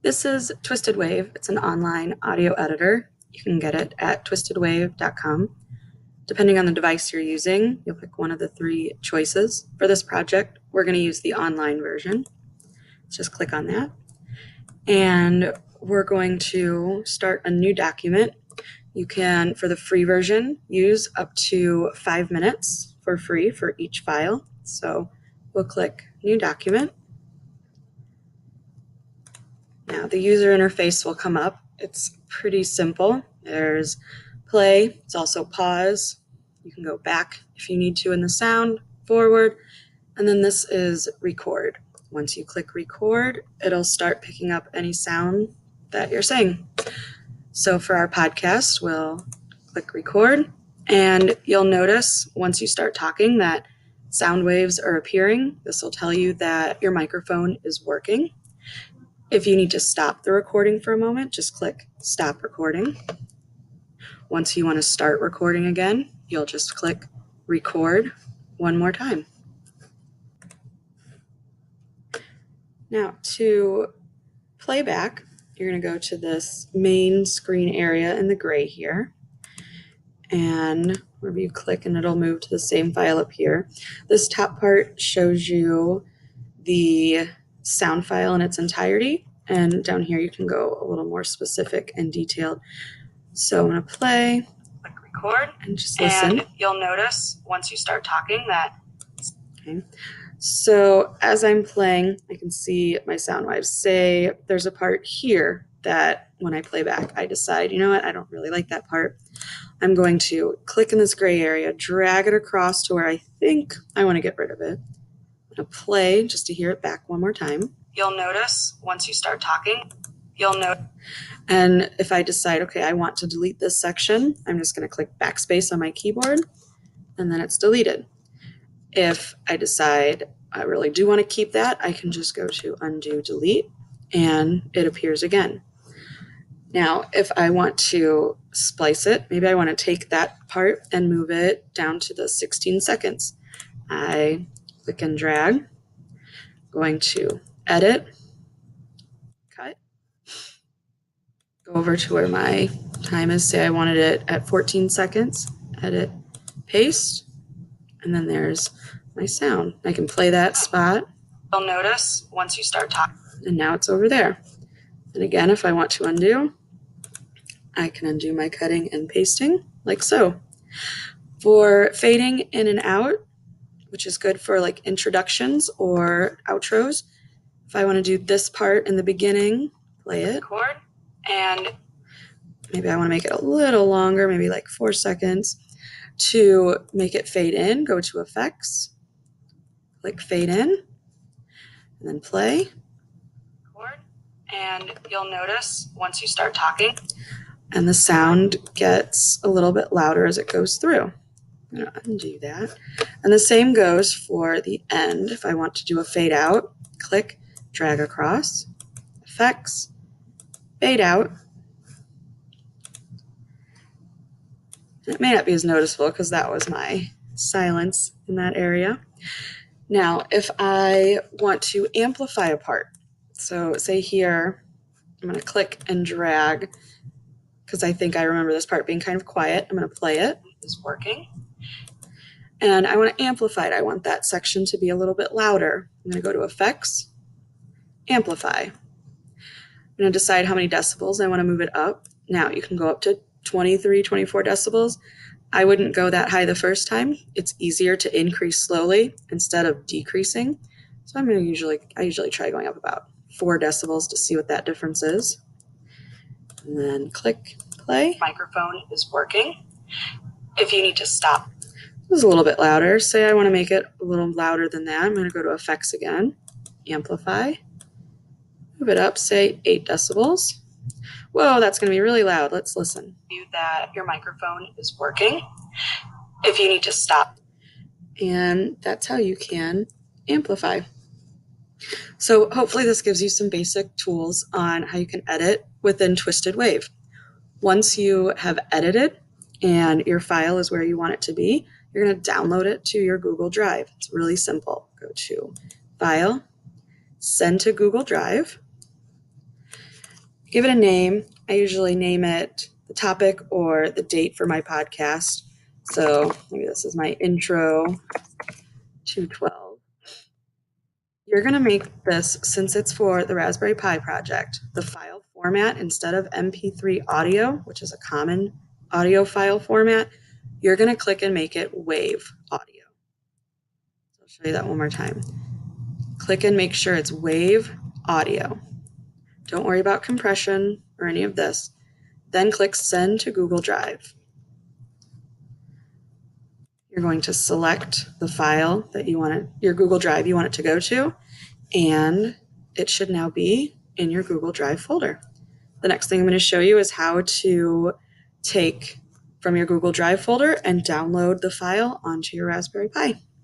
This is Twisted Wave. It's an online audio editor. You can get it at twistedwave.com. Depending on the device you're using, you'll pick one of the three choices. For this project, we're going to use the online version. Just click on that. And we're going to start a new document. You can, for the free version, use up to 5 minutes for free for each file. So we'll click New Document. Now the user interface will come up. It's pretty simple. There's play, it's also pause. You can go back if you need to in the sound, forward, and then this is record. Once you click record, it'll start picking up any sound that you're saying. So for our podcast, we'll click record, and you'll notice once you start talking that sound waves are appearing. This will tell you that your microphone is working. If you need to stop the recording for a moment, just click stop recording. Once you want to start recording again, you'll just click record one more time. Now to playback, you're going to go to this main screen area in the gray here. And wherever you click and it'll move to the same file up here. This top part shows you the sound file in its entirety, and down here you can go a little more specific and detailed. So I'm going to play, click record, and just listen. And you'll notice once you start talking that. Okay. So as I'm playing, I can see my sound waves. Say there's a part here that when I play back, I decide, you know what, I don't really like that part. I'm going to click in this gray area, drag it across to where I think I want to get rid of it. I'm going to play just to hear it back one more time. You'll notice once you start talking, you'll know. And if I decide, okay, I want to delete this section, I'm just going to click backspace on my keyboard, and then it's deleted. If I decide I really do want to keep that, I can just go to undo, delete, and it appears again. Now, if I want to splice it, maybe I want to take that part and move it down to the 16 seconds. I click and drag, going to edit, cut, go over to where my time is. Say I wanted it at 14 seconds, edit, paste, and then there's my sound. I can play that spot. You'll notice once you start talking, and now it's over there. And again, if I want to undo, I can undo my cutting and pasting like so. For fading in and out, which is good for like introductions or outros, if I want to do this part in the beginning, play it, record, and maybe I want to make it a little longer, maybe like 4 seconds. To make it fade in, go to effects, click fade in, and then play, record, and you'll notice once you start talking, and the sound gets a little bit louder as it goes through. I'm going to undo that. And the same goes for the end. If I want to do a fade out, click, drag across, effects, fade out. It may not be as noticeable because that was my silence in that area. Now, if I want to amplify a part, so say here, I'm going to click and drag because I think I remember this part being kind of quiet. I'm going to play it. It's working. And I want to amplify it. I want that section to be a little bit louder. I'm going to go to Effects, Amplify. I'm going to decide how many decibels I want to move it up. Now, you can go up to 23, 24 decibels. I wouldn't go that high the first time. It's easier to increase slowly instead of decreasing. So I usually try going up about 4 decibels to see what that difference is. And then click play. Microphone is working. If you need to stop, this is a little bit louder. Say I want to make it a little louder than that. I'm going to go to effects again, amplify, move it up, say 8 decibels. Whoa, that's going to be really loud. Let's listen. That your microphone is working. If you need to stop. And that's how you can amplify. So hopefully this gives you some basic tools on how you can edit within Twisted Wave. Once you have edited and your file is where you want it to be, you're going to download it to your Google Drive. It's really simple. Go to File, Send to Google Drive. Give it a name. I usually name it the topic or the date for my podcast. So maybe this is my intro to 12. You're going to make this, since it's for the Raspberry Pi project, the file format, instead of MP3 audio, which is a common audio file format, you're going to click and make it WAV audio. So I'll show you that one more time. Click and make sure it's WAV audio. Don't worry about compression or any of this. Then click Send to Google Drive. You're going to select the file that you want it, your Google Drive you want it to go to, and it should now be in your Google Drive folder. The next thing I'm going to show you is how to take from your Google Drive folder and download the file onto your Raspberry Pi.